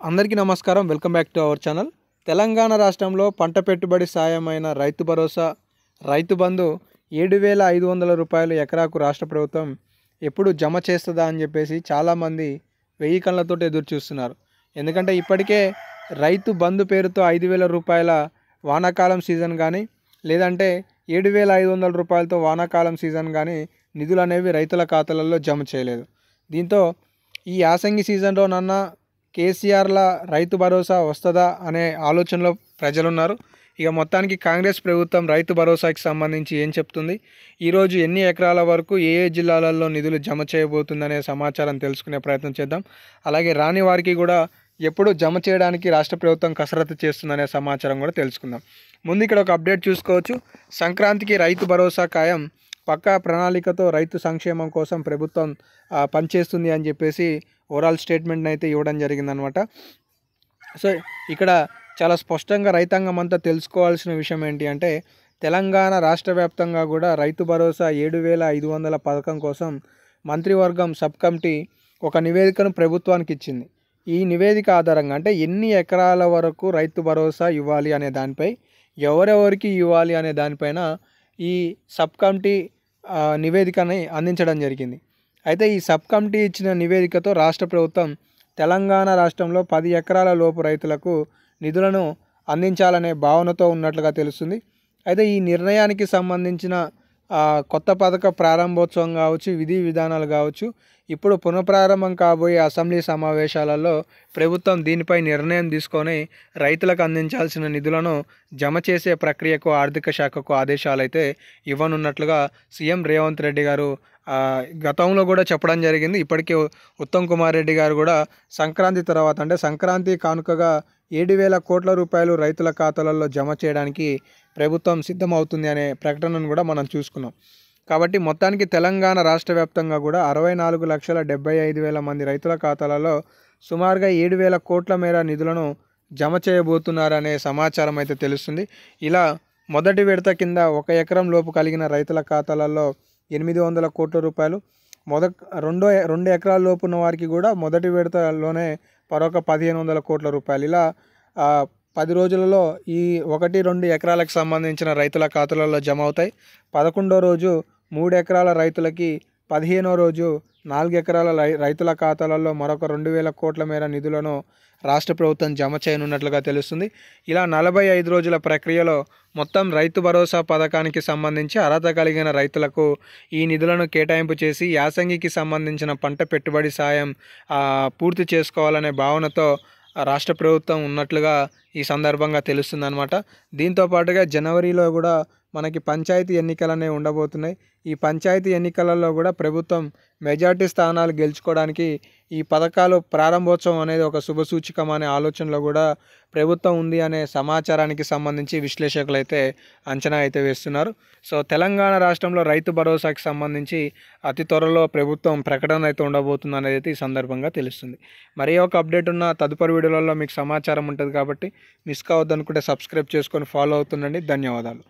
అందరికీ నమస్కారం. Welcome back to our channel. Telangana రాష్ట్రంలో పంట పెట్టుబడి సాయమైన రైతు భరోసా, రైతు బంధు 7,500 రూపాయలు ఎకరాకు రాష్ట్ర ప్రభుత్వం ఎప్పుడు జమ చేస్తుందా అని చెప్పేసి చాలామంది వెయ్యి కళ్ళతోటి ఎదురు చూస్తున్నారు. ఎందుకంటే ఇప్పటికే రైతు బంధు పేరుతో 5,000 రూపాయల వానాకాలం సీజన్ కానీ, లేదంటే 7,500 రూపాయలతో వానాకాలం సీజన్ కానీ నిధులు అనేవి రైతుల ఖాతాలలో జమ చేయలేదు. దీంతో ఈ యాసంగి సీజన్లోనన్నా కేసీఆర్ల రైతు భరోసా వస్తుందా అనే ఆలోచనలో ప్రజలున్నారు. ఇక మొత్తానికి కాంగ్రెస్ ప్రభుత్వం రైతు భరోసాకి సంబంధించి ఏం చెప్తుంది, ఈరోజు ఎన్ని ఎకరాల వరకు ఏ జిల్లాలలో నిధులు జమ చేయబోతుందనే సమాచారం తెలుసుకునే ప్రయత్నం చేద్దాం. అలాగే రాని వారికి కూడా ఎప్పుడు జమ చేయడానికి రాష్ట్ర ప్రభుత్వం కసరత్తు చేస్తుందనే సమాచారం కూడా తెలుసుకుందాం. ముందు ఇక్కడ ఒక అప్డేట్ చూసుకోవచ్చు. సంక్రాంతికి రైతు భరోసా ఖాయం, పక్కా ప్రణాళికతో రైతు సంక్షేమం కోసం ప్రభుత్వం పనిచేస్తుంది అని చెప్పేసి ఓవరాల్ స్టేట్మెంట్ని అయితే ఇవ్వడం జరిగిందనమాట. సో ఇక్కడ చాలా స్పష్టంగా రైతాంగం అంతా తెలుసుకోవాల్సిన విషయం ఏంటి అంటే, తెలంగాణ రాష్ట్ర వ్యాప్తంగా కూడా రైతు భరోసా 7,500 పథకం కోసం మంత్రివర్గం సబ్ కమిటీ ఒక నివేదికను ప్రభుత్వానికి ఇచ్చింది. ఈ నివేదిక ఆధారంగా అంటే ఎన్ని ఎకరాల వరకు రైతు భరోసా ఇవ్వాలి అనే దానిపై, ఎవరెవరికి ఇవ్వాలి అనే దానిపైన ఈ సబ్ కమిటీ నివేదికని అందించడం జరిగింది. అయితే ఈ సబ్ కమిటీ ఇచ్చిన నివేదికతో రాష్ట్ర ప్రభుత్వం తెలంగాణ రాష్ట్రంలో 10 ఎకరాల లోపు రైతులకు నిధులను అందించాలనే భావనతో ఉన్నట్లుగా తెలుస్తుంది. అయితే ఈ నిర్ణయానికి సంబంధించిన కొత్త పథక ప్రారంభోత్సవం కావచ్చు, విధి విధానాలు కావచ్చు, ఇప్పుడు పునఃప్రారంభం కాబోయే అసెంబ్లీ సమావేశాలలో ప్రభుత్వం దీనిపై నిర్ణయం తీసుకొని రైతులకు అందించాల్సిన నిధులను జమ చేసే ప్రక్రియకు ఆర్థిక శాఖకు ఆదేశాలు అయితే ఇవ్వనున్నట్లుగా సీఎం రేవంత్ రెడ్డి గారు గతంలో కూడా చెప్పడం జరిగింది. ఇప్పటికే ఉత్తమ్ కుమార్ రెడ్డి గారు కూడా సంక్రాంతి తర్వాత అంటే సంక్రాంతి కానుకగా 7,000 కోట్ల రూపాయలు రైతుల ఖాతాలలో జమ చేయడానికి ప్రభుత్వం సిద్ధమవుతుంది అనే ప్రకటనను కూడా మనం చూసుకున్నాం. కాబట్టి మొత్తానికి తెలంగాణ రాష్ట్ర వ్యాప్తంగా కూడా 64,75,000 మంది రైతుల ఖాతాలలో సుమారుగా 7,000 కోట్ల మేర నిధులను జమ చేయబోతున్నారనే సమాచారం అయితే తెలుస్తుంది. ఇలా మొదటి విడత కింద 1 ఎకరం లోపు కలిగిన రైతుల ఖాతాలలో 800 కోట్ల రూపాయలు, రెండు ఎకరాల లోపు ఉన్న వారికి కూడా మొదటి విడతలోనే మరొక 1,500 కోట్ల రూపాయలు, ఇలా 10 రోజులలో ఈ 1-2 ఎకరాలకు సంబంధించిన రైతుల ఖాతాలలో జమ అవుతాయి. 11వ రోజు 3 ఎకరాల రైతులకి, 15వ రోజు 4 ఎకరాల రైతుల ఖాతాలలో మరొక 2,000 కోట్ల మేర నిధులను రాష్ట్ర ప్రభుత్వం జమ చేయనున్నట్లుగా తెలుస్తుంది. ఇలా 45 రోజుల ప్రక్రియలో మొత్తం రైతు భరోసా పథకానికి సంబంధించి అర్హత కలిగిన రైతులకు ఈ నిధులను కేటాయింపు చేసి యాసంగికి సంబంధించిన పంట పెట్టుబడి సాయం పూర్తి చేసుకోవాలనే భావనతో రాష్ట్ర ప్రభుత్వం ఉన్నట్లుగా ఈ సందర్భంగా తెలుస్తుందన్నమాట. దీంతో పాటుగా జనవరిలో కూడా మనకి పంచాయతీ ఎన్నికలు అనేవి ఉండబోతున్నాయి. ఈ పంచాయతీ ఎన్నికలలో కూడా ప్రభుత్వం మెజార్టీ స్థానాలు గెలుచుకోవడానికి ఈ పథకాలు ప్రారంభోత్సవం అనేది ఒక శుభసూచకం అనే ఆలోచనలో కూడా ప్రభుత్వం ఉంది అనే సమాచారానికి సంబంధించి విశ్లేషకులు అయితే అంచనా అయితే వేస్తున్నారు. సో తెలంగాణ రాష్ట్రంలో రైతు భరోసాకి సంబంధించి అతి త్వరలో ప్రభుత్వం ప్రకటన అయితే ఉండబోతుంది అనేది అయితే ఈ సందర్భంగా తెలుస్తుంది. మరి ఒక అప్డేట్ ఉన్న తదుపరి వీడియోలలో మీకు సమాచారం ఉంటుంది కాబట్టి మిస్ కావద్దనుకుంటే సబ్స్క్రైబ్ చేసుకొని ఫాలో అవుతుండండి. ధన్యవాదాలు.